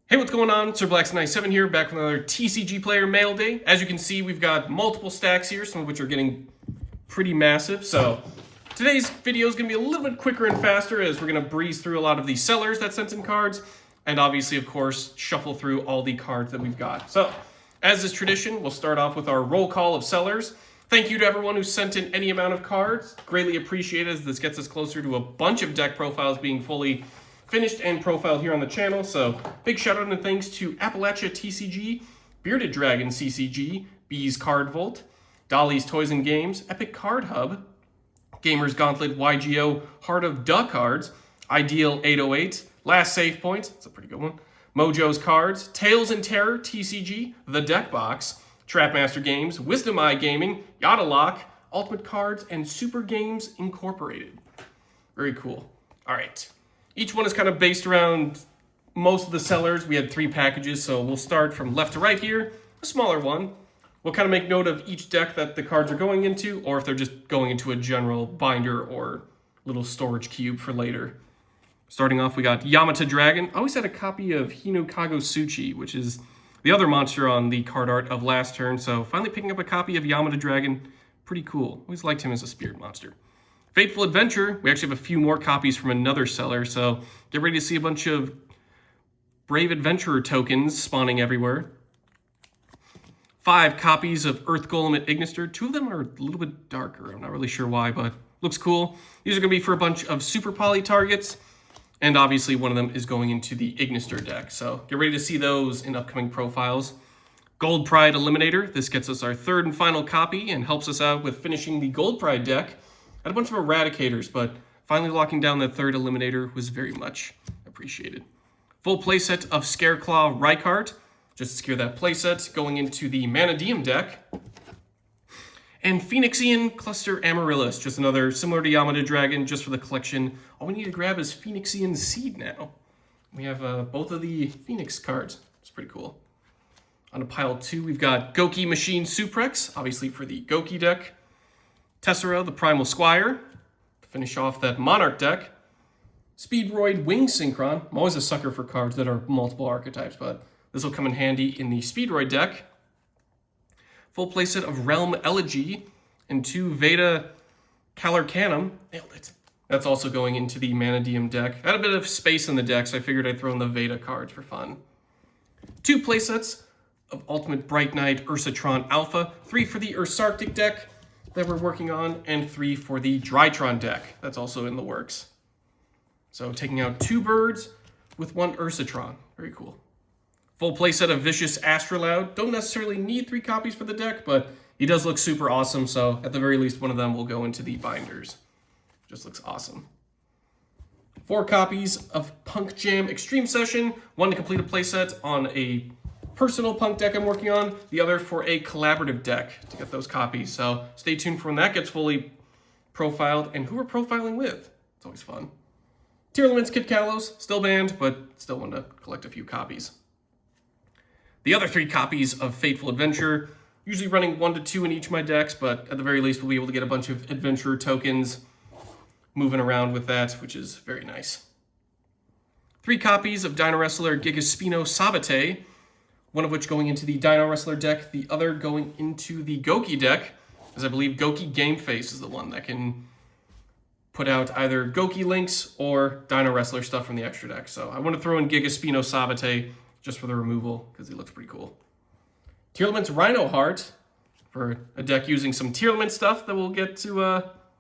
Hey, what's going on? Sir Blackson97 here, back with another TCG Player mail day. As you can see, we've got multiple stacks here, some of which are getting pretty massive. So today's video is going to be a little bit quicker and faster as we're going to breeze through a lot of the sellers that sent in cards, and obviously, of course, shuffle through all the cards that we've got. So as is tradition, we'll start off with our roll call of sellers. Thank you to everyone who sent in any amount of cards. Greatly appreciated, as this gets us closer to a bunch of deck profiles being fully finished and profiled here on the channel. So big shout out and thanks to Appalachia TCG, Bearded Dragon CCG, Bees Card Vault, Dolly's Toys and Games, Epic Card Hub, Gamers Gauntlet YuGiOh Heart of Duck Cards, Ideal 808, Last Save Point, that's a pretty good one, Mojo's Cards, Tales and Terror TCG, The Deck Box, Trapmaster Games, Wisdom Eye Gaming, Yada Lock, Ultimate Cards, and Super Games Incorporated. Very cool. All right. Each one is kind of based around most of the sellers. We had 3 packages, so we'll start from left to right here, a smaller one. We'll kind of make note of each deck that the cards are going into, or if they're just going into a general binder or little storage cube for later. Starting off, we got Yamata Dragon. I always had a copy of Hinokago Tsuchi, which is the other monster on the card art of last turn, so finally picking up a copy of Yamata Dragon, pretty cool. Always liked him as a spirit monster. Fateful Adventure, we actually have a few more copies from another seller, so get ready to see a bunch of Brave Adventurer tokens spawning everywhere. 5 copies of Earth Golem at Ignister. 2 of them are a little bit darker. I'm not really sure why, but looks cool. These are going to be for a bunch of Super Poly targets, and obviously one of them is going into the Ignister deck, so get ready to see those in upcoming profiles. Gold Pride Eliminator. This gets us our 3rd and final copy and helps us out with finishing the Gold Pride deck. Had a bunch of Eradicators, but finally locking down that 3rd Eliminator was very much appreciated. Full playset of Scareclaw Rykart, just to secure that playset, going into the Manadium deck. And Phoenixian Cluster Amaryllis, just another similar to Yamata Dragon, just for the collection. All we need to grab is Phoenixian Seed now. We have both of the Phoenix cards. It's pretty cool. On to pile 2, we've got Goki Machine Suprex, obviously for the Goki deck. Tessera, the Primal Squire, to finish off that Monarch deck. Speedroid Wing Synchron. I'm always a sucker for cards that are multiple archetypes, but this will come in handy in the Speedroid deck. Full playset of Realm Elegy and 2 Veda Calarcanum. Nailed it. That's also going into the Manadium deck. I had a bit of space in the deck, so I figured I'd throw in the Veda cards for fun. 2 playsets of Ultimate Bright Knight Ursatron Alpha. 3 for the Ursarctic deck that we're working on, and 3 for the Drytron deck. That's also in the works. So taking out 2 birds with 1 Ursatron. Very cool. Full playset of Vicious Astrolaud. Don't necessarily need 3 copies for the deck, but he does look super awesome, so at the very least one of them will go into the binders. Just looks awesome. 4 copies of Punk Jam Extreme Session. 1 to complete a playset on a personal Punk deck I'm working on, the other for a collaborative deck to get those copies. So stay tuned for when that gets fully profiled and who we're profiling with. It's always fun. Tier Limits Kit Kalos, still banned, but still want to collect a few copies. The other 3 copies of Fateful Adventure, usually running 1 to 2 in each of my decks, but at the very least we'll be able to get a bunch of Adventurer tokens moving around with that, which is very nice. 3 copies of Dino Wrestler Gigaspino Sabate, one of which going into the Dino Wrestler deck, the other going into the Goki deck, as I believe Goki Game Face is the one that can put out either Goki links or Dino Wrestler stuff from the extra deck. So I want to throw in Gigaspino Sabate just for the removal, because he looks pretty cool. Tier Limits Rhino Heart, for a deck using some Tier Limit stuff that we'll get to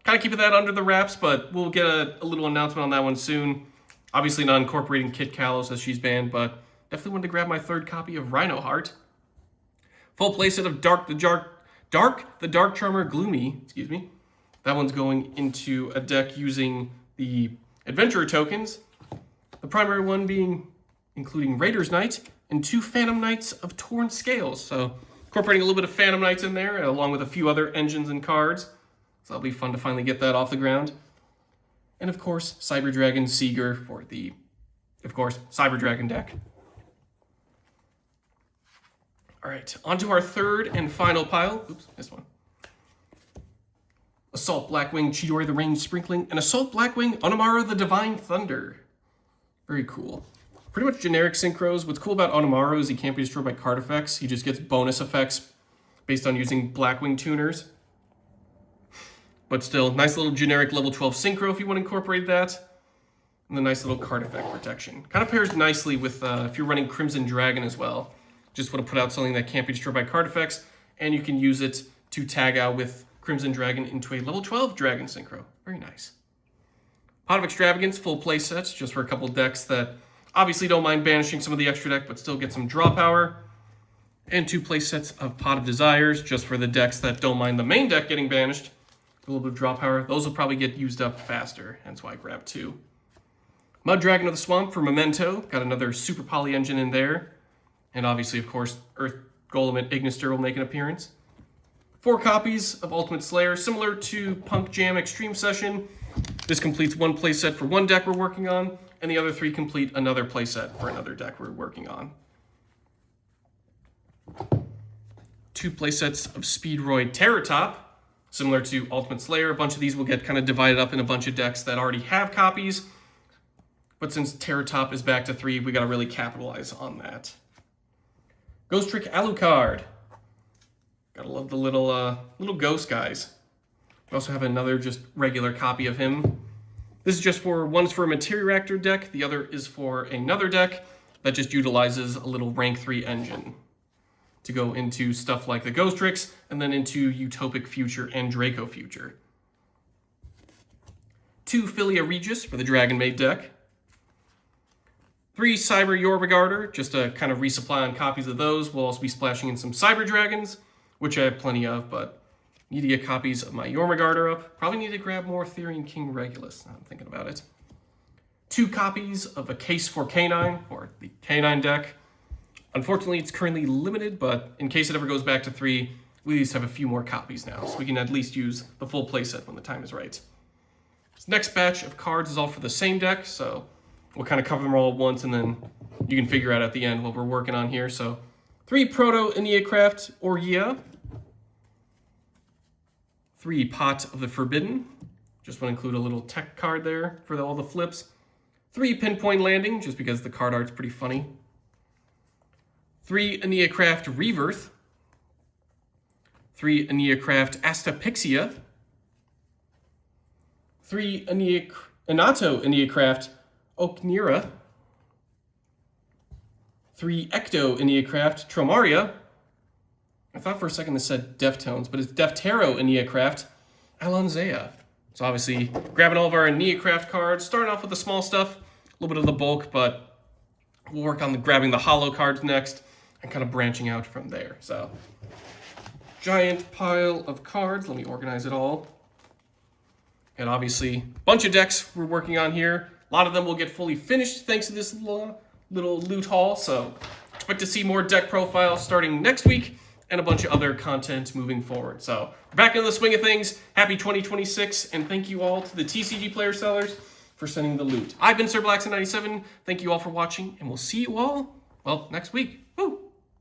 kind of keep that under the wraps, but we'll get a little announcement on that one soon. Obviously not incorporating Kit Kalos as she's banned, but definitely wanted to grab my 3rd copy of Rhino Heart. Full playset of Dark the Dark Charmer Gloomy, excuse me. That one's going into a deck using the Adventurer tokens. The primary one being including Raiders Knight and 2 Phantom Knights of Torn Scales. So incorporating a little bit of Phantom Knights in there, along with a few other engines and cards. So that'll be fun to finally get that off the ground. And of course, Cyber Dragon Seeger for the, of course, Cyber Dragon deck. All right, on to our 3rd and final pile. Oops, missed one. Assault Blackwing Chidori the Range Sprinkling, and Assault Blackwing Onamara the Divine Thunder. Very cool. Pretty much generic synchros. What's cool about Onimaru is he can't be destroyed by card effects. He just gets bonus effects based on using Blackwing tuners. But still, nice little generic level 12 synchro if you want to incorporate that. And the nice little card effect protection. Kind of pairs nicely with if you're running Crimson Dragon as well. Just want to put out something that can't be destroyed by card effects, and you can use it to tag out with Crimson Dragon into a level 12 Dragon synchro. Very nice. Pot of Extravagance, full play sets, just for a couple decks that obviously don't mind banishing some of the extra deck, but still get some draw power. And 2 play sets of Pot of Desires, just for the decks that don't mind the main deck getting banished. A little bit of draw power. Those will probably get used up faster, hence why I grabbed 2. Mud Dragon of the Swamp for Memento. Got another Super Poly engine in there. And obviously, of course, Earth Golem and Ignister will make an appearance. 4 copies of Ultimate Slayer, similar to Punk Jam Extreme Session. This completes 1 playset for 1 deck we're working on, and the other 3 complete another playset for another deck we're working on. 2 playsets of Speedroid Terratop, similar to Ultimate Slayer. A bunch of these will get kind of divided up in a bunch of decks that already have copies. But since Terratop is back to 3, we got to really capitalize on that. Ghost Trick Alucard. Gotta love the little ghost guys. We also have another just regular copy of him. This is just for, one's for a Materia Reactor deck, the other is for another deck that just utilizes a little rank 3 engine to go into stuff like the Ghost Tricks and then into Utopic Future and Draco Future. 2 Philia Regis for the Dragon Maid deck. 3 Cyber Jormungandr, just to kind of resupply on copies of those. We'll also be splashing in some Cyber Dragons, which I have plenty of, but need to get copies of my Jormungandr up. Probably need to grab more Therian King Regulus, now I'm thinking about it. 2 copies of a Case for Canine, or the Canine deck. Unfortunately, it's currently limited, but in case it ever goes back to 3, we at least have a few more copies now, so we can at least use the full playset when the time is right. This next batch of cards is all for the same deck, so we'll kind of cover them all at once, and then you can figure out at the end what we're working on here. So 3 Proto Eneacraft YuGiOh. 3 Pot of the Forbidden. Just want to include a little tech card there for all the flips. 3 Pinpoint Landing, just because the card art's pretty funny. 3 Eneacraft Rebirth. 3 Eneacraft Astapixia. 3 Inato Eneacraft Oknira. 3 Ecto Eneacraft Tromaria. I thought for a second this said Deftones, but it's Deftero Eneacraft Alonzea. So obviously grabbing all of our Eneacraft cards, starting off with the small stuff, a little bit of the bulk, but we'll work on grabbing the holo cards next and kind of branching out from there. So giant pile of cards. Let me organize it all. And obviously a bunch of decks we're working on here. A lot of them will get fully finished thanks to this little loot haul. So expect to see more deck profiles starting next week and a bunch of other content moving forward. So we're back into the swing of things. Happy 2026, and thank you all to the TCG Player sellers for sending the loot. I've been Sir Blackson97. Thank you all for watching, and we'll see you all, well, next week. Woo!